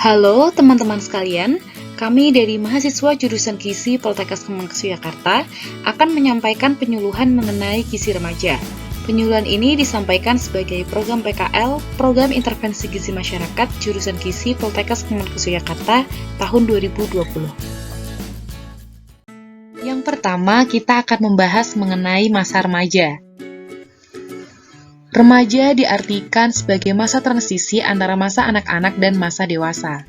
Halo teman-teman sekalian, kami dari mahasiswa jurusan Gizi Poltekkes Kemenkes Yogyakarta akan menyampaikan penyuluhan mengenai gizi remaja. Penyuluhan ini disampaikan sebagai program PKL, Program Intervensi Gizi Masyarakat jurusan Gizi Poltekkes Kemenkes Yogyakarta tahun 2020. Yang pertama, kita akan membahas mengenai masa remaja. Remaja diartikan sebagai masa transisi antara masa anak-anak dan masa dewasa.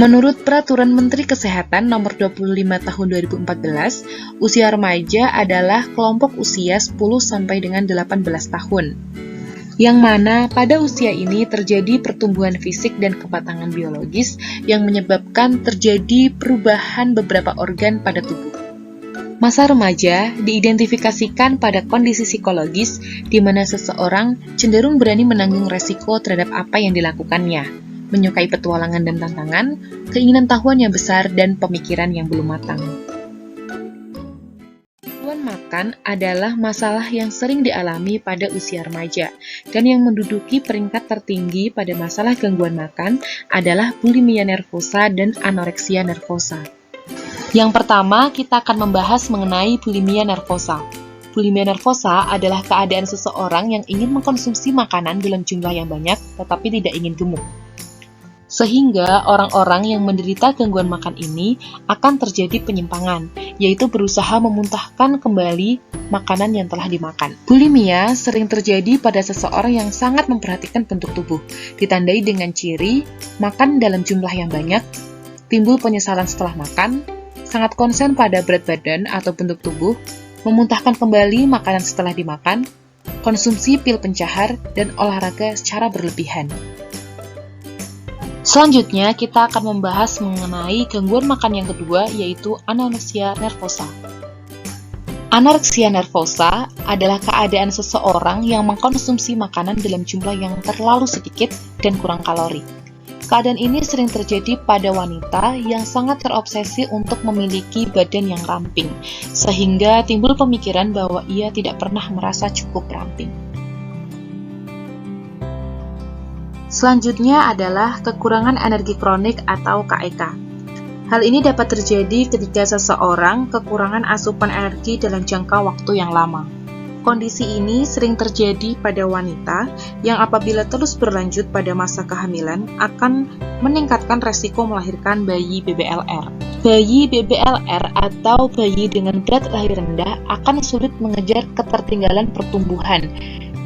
Menurut Peraturan Menteri Kesehatan Nomor 25 Tahun 2014, usia remaja adalah kelompok usia 10 sampai dengan 18 tahun. Yang mana pada usia ini terjadi pertumbuhan fisik dan kematangan biologis yang menyebabkan terjadi perubahan beberapa organ pada tubuh. Masa remaja diidentifikasikan pada kondisi psikologis di mana seseorang cenderung berani menanggung resiko terhadap apa yang dilakukannya, menyukai petualangan dan tantangan, keinginan tahuan yang besar, dan pemikiran yang belum matang. Gangguan makan adalah masalah yang sering dialami pada usia remaja, dan yang menduduki peringkat tertinggi pada masalah gangguan makan adalah bulimia nervosa dan anoreksia nervosa. Yang pertama, kita akan membahas mengenai bulimia nervosa. Bulimia nervosa adalah keadaan seseorang yang ingin mengkonsumsi makanan dalam jumlah yang banyak, tetapi tidak ingin gemuk. Sehingga orang-orang yang menderita gangguan makan ini akan terjadi penyimpangan, yaitu berusaha memuntahkan kembali makanan yang telah dimakan. Bulimia sering terjadi pada seseorang yang sangat memperhatikan bentuk tubuh, ditandai dengan ciri makan dalam jumlah yang banyak, timbul penyesalan setelah makan, sangat konsen pada berat badan atau bentuk tubuh, memuntahkan kembali makanan setelah dimakan, konsumsi pil pencahar, dan olahraga secara berlebihan. Selanjutnya, kita akan membahas mengenai gangguan makan yang kedua, yaitu anoreksia nervosa. Anoreksia nervosa adalah keadaan seseorang yang mengkonsumsi makanan dalam jumlah yang terlalu sedikit dan kurang kalori. Keadaan ini sering terjadi pada wanita yang sangat terobsesi untuk memiliki badan yang ramping, sehingga timbul pemikiran bahwa ia tidak pernah merasa cukup ramping. Selanjutnya adalah kekurangan energi kronik atau KEK. Hal ini dapat terjadi ketika seseorang kekurangan asupan energi dalam jangka waktu yang lama. Kondisi ini sering terjadi pada wanita yang apabila terus berlanjut pada masa kehamilan akan meningkatkan resiko melahirkan bayi BBLR. Bayi BBLR atau bayi dengan berat lahir rendah akan sulit mengejar ketertinggalan pertumbuhan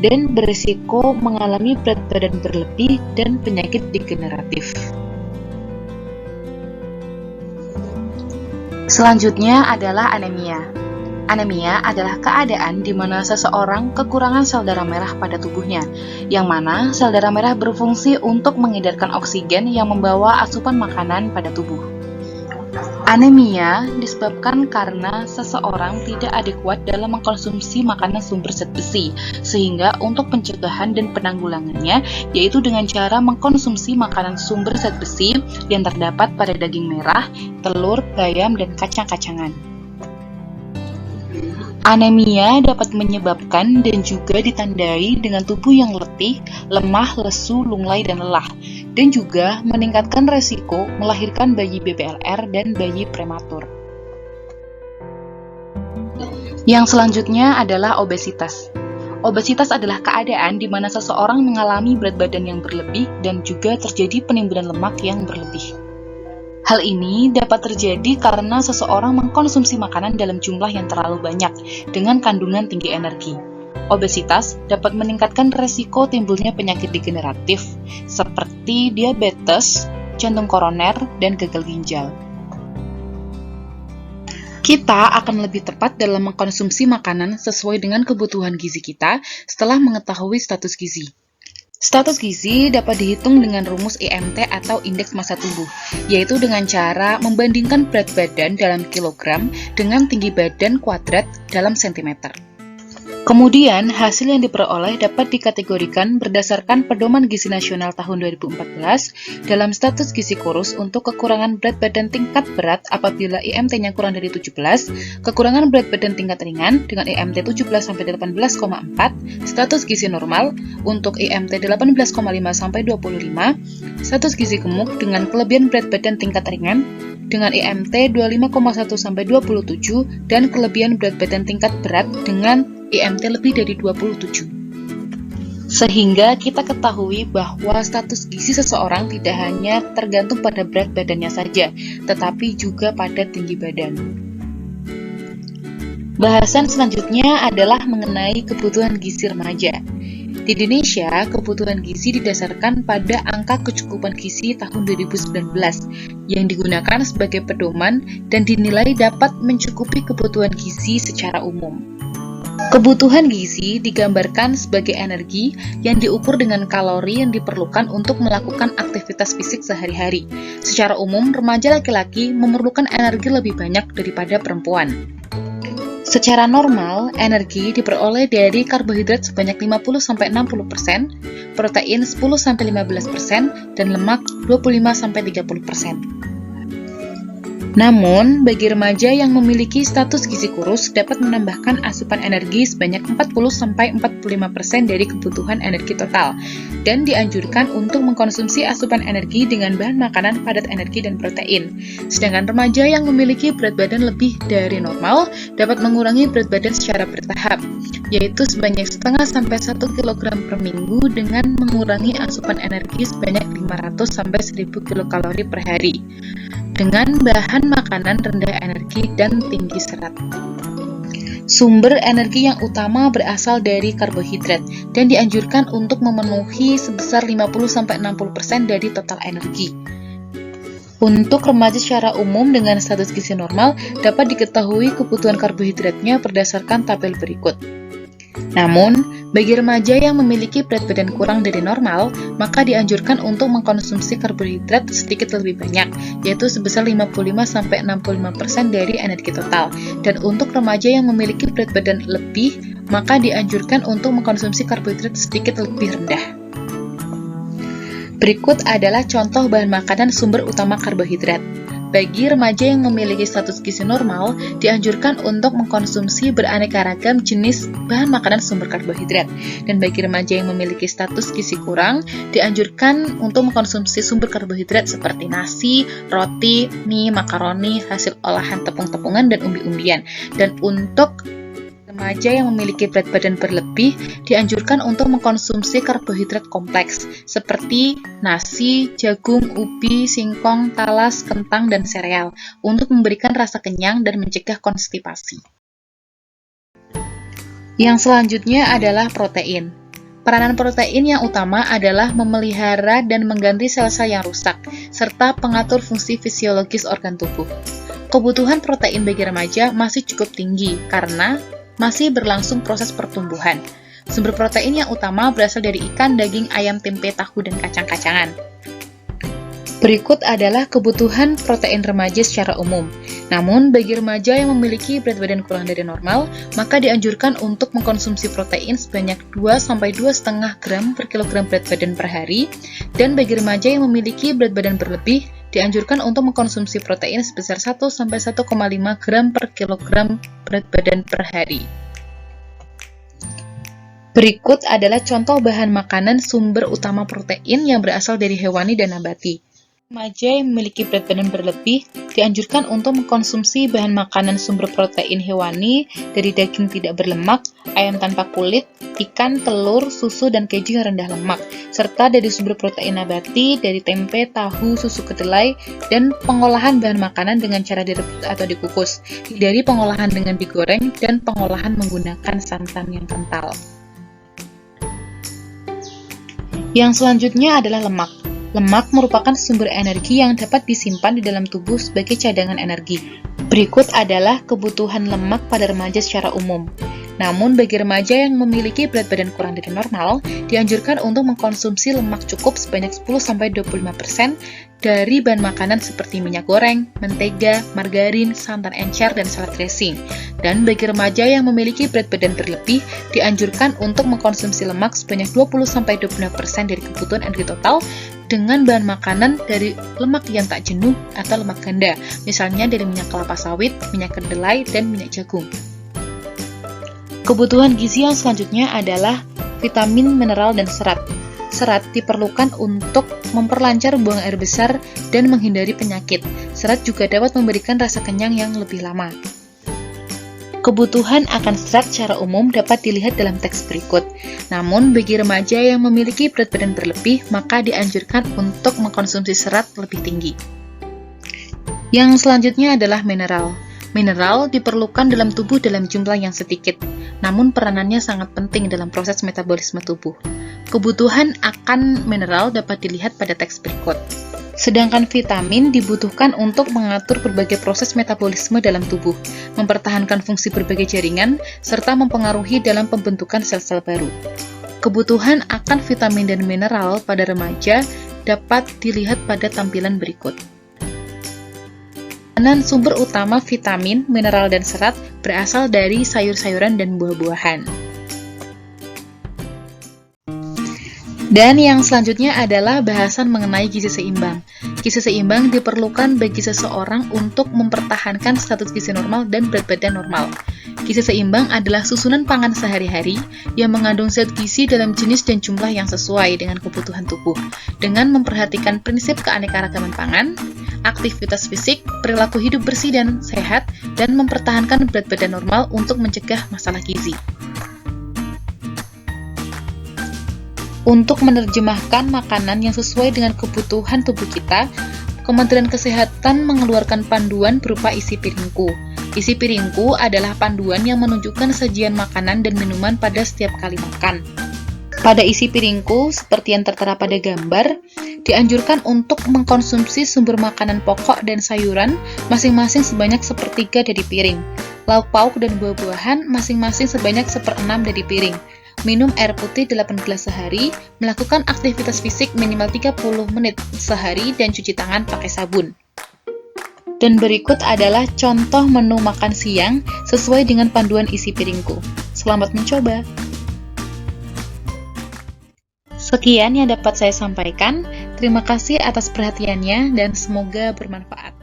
dan berisiko mengalami berat badan berlebih dan penyakit degeneratif. Selanjutnya adalah anemia. Anemia adalah keadaan di mana seseorang kekurangan sel darah merah pada tubuhnya, yang mana sel darah merah berfungsi untuk mengedarkan oksigen yang membawa asupan makanan pada tubuh. Anemia disebabkan karena seseorang tidak adekuat dalam mengkonsumsi makanan sumber zat besi, sehingga untuk pencegahan dan penanggulangannya yaitu dengan cara mengkonsumsi makanan sumber zat besi yang terdapat pada daging merah, telur, bayam, dan kacang-kacangan. Anemia dapat menyebabkan dan juga ditandai dengan tubuh yang letih, lemah, lesu, lunglai, dan lelah, dan juga meningkatkan resiko melahirkan bayi BBLR dan bayi prematur. Yang selanjutnya adalah obesitas. Obesitas adalah keadaan di mana seseorang mengalami berat badan yang berlebih dan juga terjadi penimbunan lemak yang berlebih. Hal ini dapat terjadi karena seseorang mengkonsumsi makanan dalam jumlah yang terlalu banyak dengan kandungan tinggi energi. Obesitas dapat meningkatkan resiko timbulnya penyakit degeneratif seperti diabetes, jantung koroner, dan gagal ginjal. Kita akan lebih tepat dalam mengkonsumsi makanan sesuai dengan kebutuhan gizi kita setelah mengetahui status gizi. Status gizi dapat dihitung dengan rumus IMT atau indeks massa tubuh, yaitu dengan cara membandingkan berat badan dalam kilogram dengan tinggi badan kuadrat dalam sentimeter. Kemudian, hasil yang diperoleh dapat dikategorikan berdasarkan Pedoman Gizi Nasional tahun 2014 dalam status gizi kurus untuk kekurangan berat badan tingkat berat apabila IMT-nya kurang dari 17, kekurangan berat badan tingkat ringan dengan IMT 17-18,4, status gizi normal untuk IMT 18,5-25, status gizi gemuk dengan kelebihan berat badan tingkat ringan dengan IMT 25,1-27 dan kelebihan berat badan tingkat berat dengan IMT lebih dari 27. Sehingga kita ketahui bahwa status gizi seseorang tidak hanya tergantung pada berat badannya saja, tetapi juga pada tinggi badan. Bahasan selanjutnya adalah mengenai kebutuhan gizi remaja. Di Indonesia, kebutuhan gizi didasarkan pada angka kecukupan gizi tahun 2019 yang digunakan sebagai pedoman dan dinilai dapat mencukupi kebutuhan gizi secara umum. Kebutuhan gizi digambarkan sebagai energi yang diukur dengan kalori yang diperlukan untuk melakukan aktivitas fisik sehari-hari. Secara umum, remaja laki-laki memerlukan energi lebih banyak daripada perempuan. Secara normal, energi diperoleh dari karbohidrat sebanyak 50-60%, protein 10-15%, dan lemak 25-30%. Namun, bagi remaja yang memiliki status gizi kurus dapat menambahkan asupan energi sebanyak 40-45% dari kebutuhan energi total, dan dianjurkan untuk mengkonsumsi asupan energi dengan bahan makanan padat energi dan protein. Sedangkan remaja yang memiliki berat badan lebih dari normal dapat mengurangi berat badan secara bertahap, yaitu sebanyak 0,5-1 kg per minggu dengan mengurangi asupan energi sebanyak 500-1000 kilokalori per hari, dengan bahan makanan rendah energi dan tinggi serat. Sumber energi yang utama berasal dari karbohidrat dan dianjurkan untuk memenuhi sebesar 50-60% dari total energi. Untuk remaja secara umum dengan status gizi normal dapat diketahui kebutuhan karbohidratnya berdasarkan tabel berikut. Namun, bagi remaja yang memiliki berat badan kurang dari normal, maka dianjurkan untuk mengkonsumsi karbohidrat sedikit lebih banyak, yaitu sebesar 55-65% dari energi total. Dan untuk remaja yang memiliki berat badan lebih, maka dianjurkan untuk mengkonsumsi karbohidrat sedikit lebih rendah. Berikut adalah contoh bahan makanan sumber utama karbohidrat. Bagi remaja yang memiliki status gizi normal, dianjurkan untuk mengkonsumsi beraneka ragam jenis bahan makanan sumber karbohidrat. Dan bagi remaja yang memiliki status gizi kurang, dianjurkan untuk mengkonsumsi sumber karbohidrat seperti nasi, roti, mie, makaroni, hasil olahan tepung-tepungan, dan umbi-umbian. Dan untuk remaja yang memiliki berat badan berlebih dianjurkan untuk mengkonsumsi karbohidrat kompleks seperti nasi, jagung, ubi, singkong, talas, kentang, dan sereal untuk memberikan rasa kenyang dan mencegah konstipasi. Yang selanjutnya adalah protein. Peranan protein yang utama adalah memelihara dan mengganti sel-sel yang rusak, serta pengatur fungsi fisiologis organ tubuh. Kebutuhan protein bagi remaja masih cukup tinggi karena masih berlangsung proses pertumbuhan. Sumber protein yang utama berasal dari ikan, daging, ayam, tempe, tahu, dan kacang-kacangan. Berikut adalah kebutuhan protein remaja secara umum. Namun, bagi remaja yang memiliki berat badan kurang dari normal, maka dianjurkan untuk mengkonsumsi protein sebanyak 2-2,5 gram per kilogram berat badan per hari, dan bagi remaja yang memiliki berat badan berlebih, dianjurkan untuk mengkonsumsi protein sebesar 1-1,5 gram per kilogram berat badan per hari. Berikut adalah contoh bahan makanan sumber utama protein yang berasal dari hewani dan nabati. Remaja yang memiliki berat badan berlebih dianjurkan untuk mengkonsumsi bahan makanan sumber protein hewani dari daging tidak berlemak, ayam tanpa kulit, ikan, telur, susu, dan keju yang rendah lemak, serta dari sumber protein nabati dari tempe, tahu, susu kedelai, dan pengolahan bahan makanan dengan cara direbus atau dikukus, dari pengolahan dengan digoreng, dan pengolahan menggunakan santan yang kental. Yang selanjutnya adalah lemak. Lemak merupakan sumber energi yang dapat disimpan di dalam tubuh sebagai cadangan energi. Berikut adalah kebutuhan lemak pada remaja secara umum. Namun, bagi remaja yang memiliki berat badan kurang dari normal, dianjurkan untuk mengkonsumsi lemak cukup sebanyak 10-25% dari bahan makanan seperti minyak goreng, mentega, margarin, santan encer, dan salad dressing. Dan bagi remaja yang memiliki berat badan berlebih, dianjurkan untuk mengkonsumsi lemak sebanyak 20-25% dari kebutuhan energi total dengan bahan makanan dari lemak yang tak jenuh atau lemak ganda, misalnya dari minyak kelapa sawit, minyak kedelai, dan minyak jagung. Kebutuhan gizi yang selanjutnya adalah vitamin, mineral, dan serat. Serat diperlukan untuk memperlancar buang air besar dan menghindari penyakit. Serat juga dapat memberikan rasa kenyang yang lebih lama. Kebutuhan akan serat secara umum dapat dilihat dalam teks berikut. Namun, bagi remaja yang memiliki berat badan berlebih, maka dianjurkan untuk mengkonsumsi serat lebih tinggi. Yang selanjutnya adalah mineral. Mineral diperlukan dalam tubuh dalam jumlah yang sedikit, namun peranannya sangat penting dalam proses metabolisme tubuh. Kebutuhan akan mineral dapat dilihat pada teks berikut. Sedangkan vitamin dibutuhkan untuk mengatur berbagai proses metabolisme dalam tubuh, mempertahankan fungsi berbagai jaringan, serta mempengaruhi dalam pembentukan sel-sel baru. Kebutuhan akan vitamin dan mineral pada remaja dapat dilihat pada tampilan berikut. Sumber utama vitamin, mineral, dan serat berasal dari sayur-sayuran dan buah-buahan. Dan yang selanjutnya adalah bahasan mengenai gizi seimbang. Gizi seimbang diperlukan bagi seseorang untuk mempertahankan status gizi normal dan berat badan normal. Gizi seimbang adalah susunan pangan sehari-hari yang mengandung zat gizi dalam jenis dan jumlah yang sesuai dengan kebutuhan tubuh, dengan memperhatikan prinsip keanekaragaman pangan, aktivitas fisik, perilaku hidup bersih dan sehat, dan mempertahankan berat badan normal untuk mencegah masalah gizi. Untuk menerjemahkan makanan yang sesuai dengan kebutuhan tubuh kita, Kementerian Kesehatan mengeluarkan panduan berupa isi piringku. Isi piringku adalah panduan yang menunjukkan sajian makanan dan minuman pada setiap kali makan. Pada isi piringku, seperti yang tertera pada gambar, dianjurkan untuk mengkonsumsi sumber makanan pokok dan sayuran masing-masing sebanyak sepertiga dari piring. Lauk pauk dan buah-buahan masing-masing sebanyak 1/6 dari piring. Minum air putih 8 gelas sehari, melakukan aktivitas fisik minimal 30 menit sehari, dan cuci tangan pakai sabun. Dan berikut adalah contoh menu makan siang sesuai dengan panduan isi piringku. Selamat mencoba! Sekian yang dapat saya sampaikan. Terima kasih atas perhatiannya dan semoga bermanfaat.